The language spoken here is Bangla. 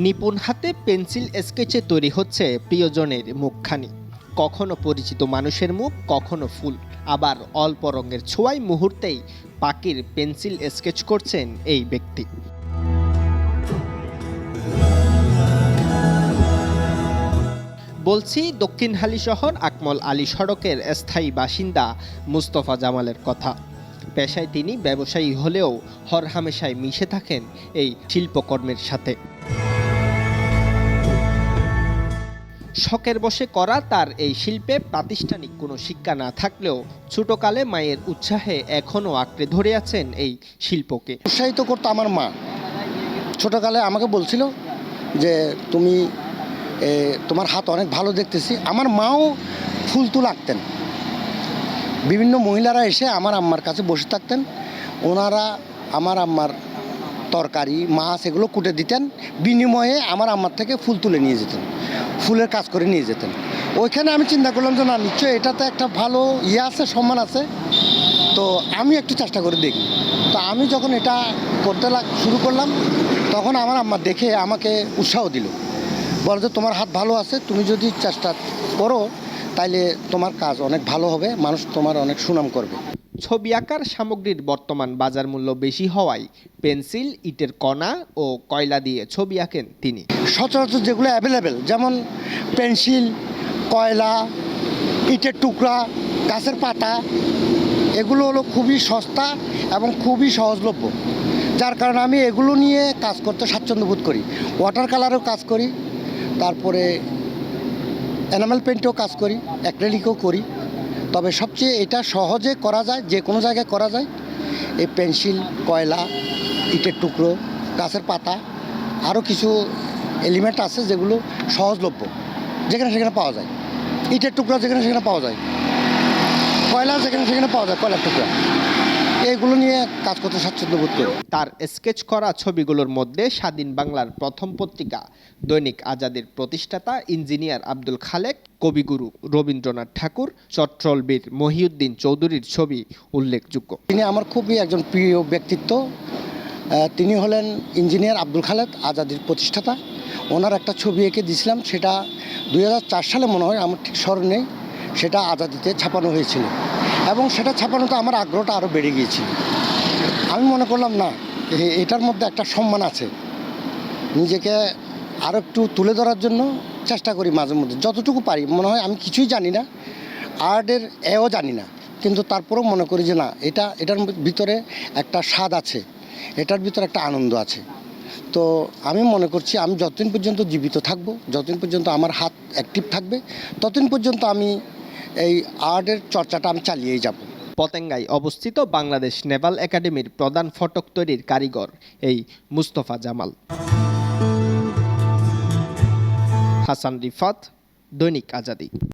নিপুণ হাতে পেন্সিল স্কেচে তৈরি হচ্ছে প্রিয়জনের মুখখানি। কখনো পরিচিত মানুষের মুখ, কখনো ফুল, আবার অল্প রঙের ছোঁয়ায় মুহূর্তেই পাখির পেন্সিল স্কেচ করছেন এই ব্যক্তি। বলছি দক্ষিণহালী শহর আকমল আলী সড়কের স্থায়ী বাসিন্দা মুস্তফা জামালের কথা। পেশায় তিনি ব্যবসায়ী হলেও হরহামেশায় মিশে থাকেন এই শিল্পকর্মের সাথে। শখের বশে করা তার এই শিল্পে প্রাতিষ্ঠানিক কোনো শিক্ষা না থাকলেও ছোটকালে মায়ের উৎসাহে এখনও আঁকড়ে ধরে আছেন এই শিল্পকে। উৎসাহিত করতো আমার মা। ছোটকালে আমাকে বলছিল যে তুমি তোমার হাত অনেক ভালো দেখতেছি। আমার মাও ফুল তুল আঁকতেন। বিভিন্ন মহিলারা এসে আমার আম্মার কাছে বসে থাকতেন। ওনারা আমার আম্মার তরকারি, মাছ এগুলো কুটে দিতেন, বিনিময়ে আমার আম্মার থেকে ফুল তুলে নিয়ে যেতেন, ফুলের কাজ করে নিয়ে যেতেন। ওইখানে আমি চিন্তা করলাম যে না, নিশ্চয়ই এটাতে একটা ভালো আছে, সম্মান আছে, তো আমি একটু চেষ্টা করে দেখি। তো আমি যখন এটা করতে শুরু করলাম, তখন আমার আম্মা দেখে আমাকে উৎসাহ দিল, বলে যে তোমার হাত ভালো আছে, তুমি যদি চেষ্টা করো তাইলে তোমার কাজ অনেক ভালো হবে, মানুষ তোমার অনেক সুনাম করবে। ছবি আঁকার সামগ্রীর বর্তমান বাজার মূল্য বেশি হওয়ায় পেন্সিল, ইটের কণা ও কয়লা দিয়ে ছবি আঁকেন তিনি। সচরাচর যেগুলো অ্যাভেলেবেল, যেমন পেন্সিল, কয়লা, ইটের টুকরা, গাছের পাতা, এগুলো হলো খুবই সস্তা এবং খুবই সহজলভ্য, যার কারণে আমি এগুলো নিয়ে কাজ করতে স্বাচ্ছন্দ্য বোধ করি। ওয়াটার কালারেও কাজ করি, তারপরে এনামেল পেন্টেও কাজ করি, অ্যাক্রিলিকও করি। তবে সবচেয়ে এটা সহজে করা যায়, যে কোনো জায়গায় করা যায়, এই পেন্সিল, কয়লা, ইটের টুকরো, গাছের পাতা, আরও কিছু এলিমেন্ট আছে যেগুলো সহজলভ্য, যেখানে সেখানে পাওয়া যায়। ইটের টুকরা যেখানে সেখানে পাওয়া যায়, কয়লা যেখানে সেখানে পাওয়া যায়, কয়লার টুকরা, এইগুলো নিয়ে কাজ করতে স্বাচ্ছন্দ্য বোধ করি। তার স্কেচ করা ছবিগুলোর মধ্যে স্বাধীন বাংলার প্রথম পত্রিকা দৈনিক আজাদের প্রতিষ্ঠাতা ইঞ্জিনিয়ার আব্দুল খালেক, কবিগুরু রবীন্দ্রনাথ ঠাকুর, চট্টলবীর মহিউদ্দিন চৌধুরীর ছবি উল্লেখযোগ্য। তিনি আমার খুবই একজন প্রিয় ব্যক্তিত্ব। তিনি হলেন ইঞ্জিনিয়ার আব্দুল খালেক, আজাদের প্রতিষ্ঠাতা। ওনার একটা ছবি এঁকে দিয়েছিলাম, সেটা 2004 সালে মনে হয়, আমার ঠিক স্মরণ নেই, সেটা আজাদিতে ছাপানো হয়েছিল এবং সেটা ছাপানোতে আমার আগ্রহটা আরও বেড়ে গিয়েছিল। আমি মনে করলাম না, এটার মধ্যে একটা সম্মান আছে, নিজেকে আরও একটু তুলে ধরার জন্য চেষ্টা করি মাঝে মধ্যে, যতটুকু পারি। মনে হয় আমি কিছুই জানি না, আর্টের এও জানি না, কিন্তু তারপরেও মনে করি যে না, এটার ভিতরে একটা স্বাদ আছে, এটার ভিতরে একটা আনন্দ আছে। তো আমি মনে করছি আমি যতদিন পর্যন্ত জীবিত থাকব, যতদিন পর্যন্ত আমার হাত অ্যাক্টিভ থাকবে, ততদিন পর্যন্ত আমি এই আর্টের চর্চাটা আমি চালিয়েই যাব। পতেঙ্গায় অবস্থিত বাংলাদেশ নেভাল একাডেমির প্রধান ফটক তৈরির কারিগর এই মুস্তফা জামাল। হাসান রিফাত, দৈনিক আজাদী।